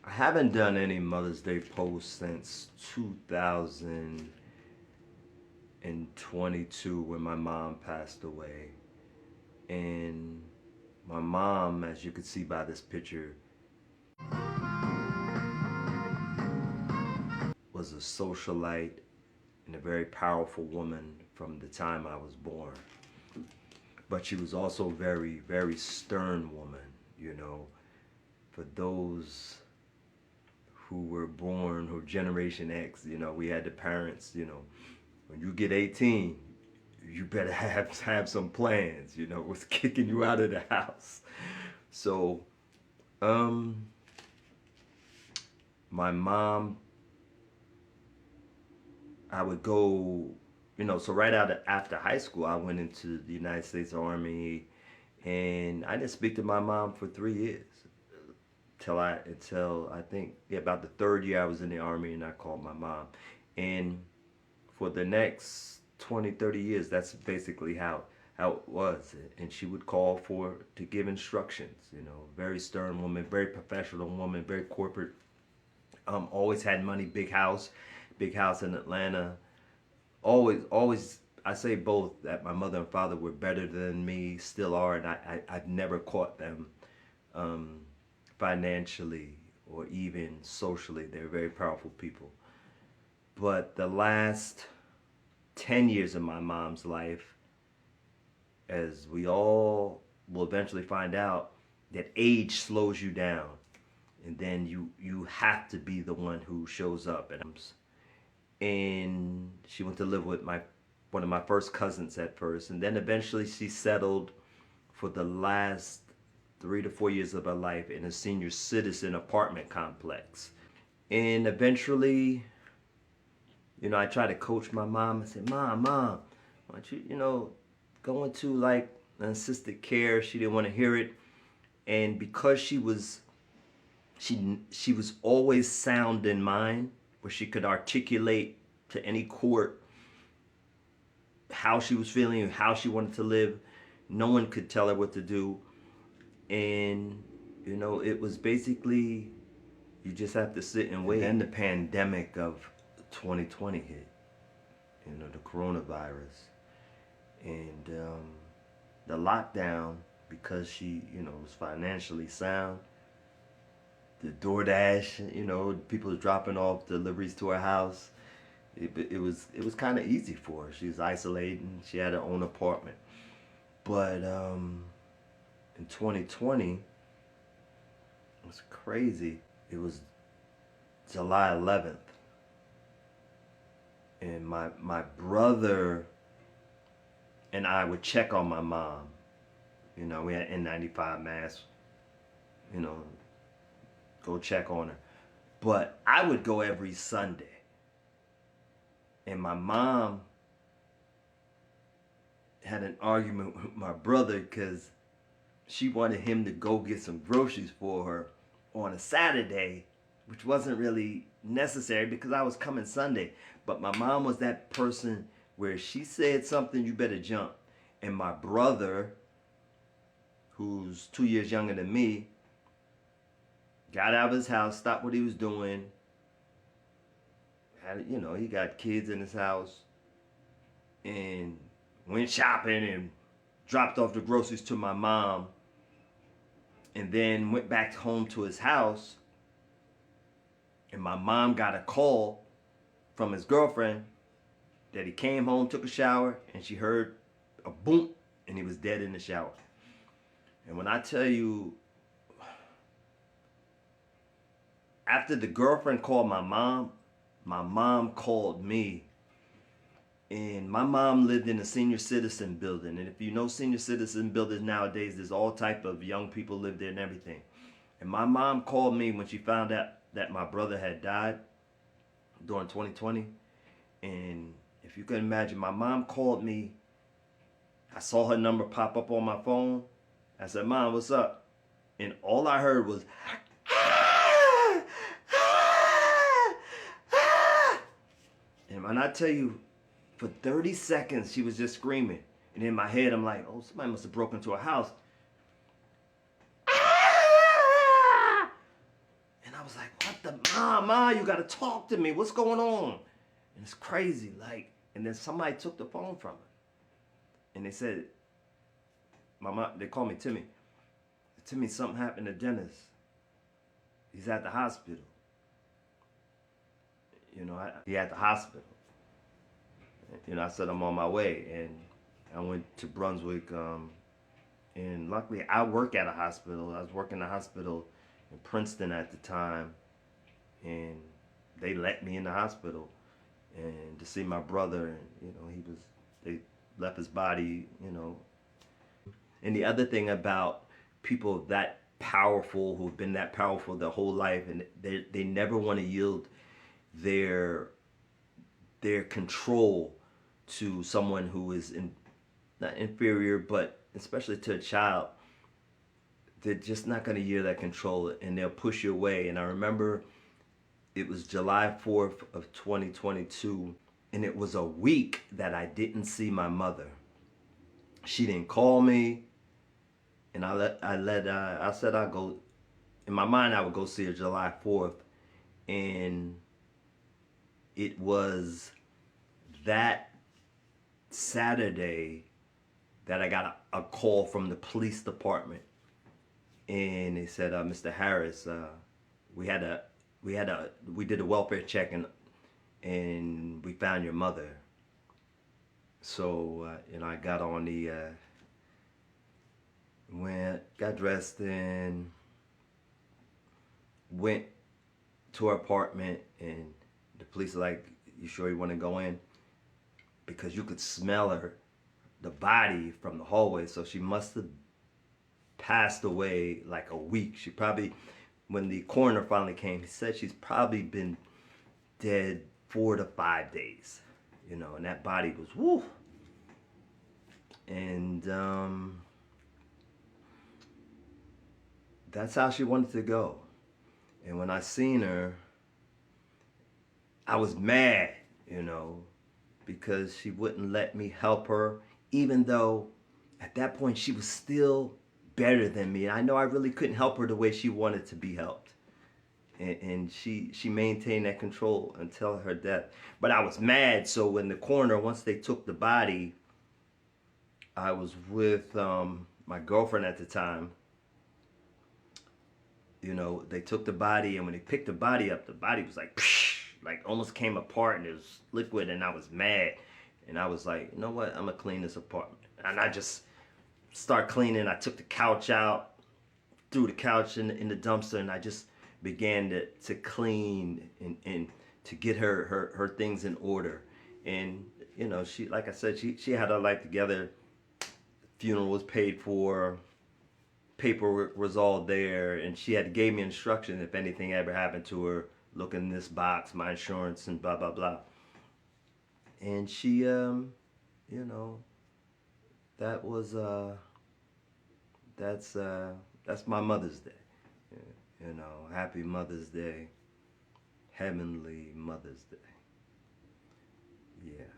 I haven't done any Mother's Day posts since 2022 when my mom passed away. And my mom, as you can see by this picture, was a socialite and a very powerful woman from the time I was born. But she was also a very, very stern woman, you know. For those who were born, who Generation X, you know, we had the parents, you know, when you get 18, you better have some plans, you know, was kicking you out of the house. So, um, my mom, I would go, you know, so right after high school, I went into the United States Army, and I didn't speak to my mom for 3 years until I think about the third year I was in the Army, and I called my mom. And for the next 20, 30 years, that's basically how it was. And she would call to give instructions, you know, very stern woman, very professional woman, very corporate. Always had money, big house in Atlanta. Always, I say both that my mother and father were better than me, still are, and I've never caught them um, financially or even socially. They're very powerful people. But the last 10 years of my mom's life, as we all will eventually find out, that age slows you down. And then you have to be the one who shows up. And she went to live with one of my first cousins at first. And then eventually she settled for the last 3 to 4 years of her life in a senior citizen apartment complex. And eventually, you know, I tried to coach my mom. I said, Mom, why don't you, go into like an assisted care. She didn't want to hear it. And because she was always sound in mind, where she could articulate to any court how she was feeling and how she wanted to live. No one could tell her what to do. And, you know, it was basically, you just have to sit and wait. And then the pandemic of 2020 hit, you know, the coronavirus. And the lockdown, because she, you know, was financially sound, the DoorDash, you know, people dropping off deliveries to her house. It was kind of easy for her. She was isolating. She had her own apartment. But in 2020, it was crazy. It was July 11th, and my brother and I would check on my mom. You know, we had N95 masks. You know, go check on her. But I would go every Sunday. And my mom had an argument with my brother because she wanted him to go get some groceries for her on a Saturday, which wasn't really necessary because I was coming Sunday. But my mom was that person where she said something, you better jump. And my brother, who's 2 years younger than me, got out of his house, stopped what he was doing. You know, he got kids in his house, and went shopping and dropped off the groceries to my mom, and then went back home to his house. And my mom got a call from his girlfriend that he came home, took a shower, and she heard a boom, and he was dead in the shower. And when I tell you, after the girlfriend called my mom called me. And my mom lived in a senior citizen building. And if you know senior citizen buildings nowadays, there's all type of young people live there and everything. And my mom called me when she found out that my brother had died during 2020. And if you can imagine, my mom called me. I saw her number pop up on my phone. I said, Mom, what's up? And all I heard was, and when I tell you, for 30 seconds, she was just screaming. And in my head, I'm like, oh, somebody must have broken into a house. And I was like, Ma, you gotta talk to me. What's going on? And it's crazy, like, and then somebody took the phone from her. And they said, Mama, they called me Timmy. Timmy, something happened to Dennis. He's at the hospital. He at the hospital. I said I'm on my way, and I went to Brunswick. And luckily, I work at a hospital. I was working in a hospital in Princeton at the time, and they let me in the hospital and to see my brother. And they left his body. And the other thing about people that powerful, who've been that powerful their whole life, and they never want to yield their control to someone who is not inferior, but especially to a child. They're just not going to yield that control, and they'll push you away. And I remember it was July 4th of 2022, and it was a week that I didn't see my mother. She didn't call me, and I said I'd go. In my mind, I would go see her July 4th, and it was that Saturday that I got a call from the police department, and they said, Mr. Harris, we did a welfare check, and we found your mother. So I got on got dressed and went to her apartment, and the police are like, you sure you want to go in? Because you could smell the body from the hallway. So she must have passed away like a week. She probably, when the coroner finally came, he said she's probably been dead 4 to 5 days. And that body was woo. And that's how she wanted to go. And when I seen her, I was mad, because she wouldn't let me help her, even though at that point she was still better than me. I know I really couldn't help her the way she wanted to be helped. And she maintained that control until her death. But I was mad, so when the coroner, once they took the body, I was with my girlfriend at the time. They took the body, and when they picked the body up, the body was like almost came apart, and it was liquid, and I was mad. And I was like, you know what, I'm gonna clean this apartment. And I just start cleaning. I took the couch out, threw the couch in the dumpster, and I just began to clean and to get her things in order. And she, like I said, she had her life together. Funeral was paid for, paperwork was all there, and she had gave me instructions if anything ever happened to her, look in this box, my insurance, and blah blah blah. And she that was that's my Mother's Day. Happy Mother's Day, Heavenly Mother's Day. Yeah.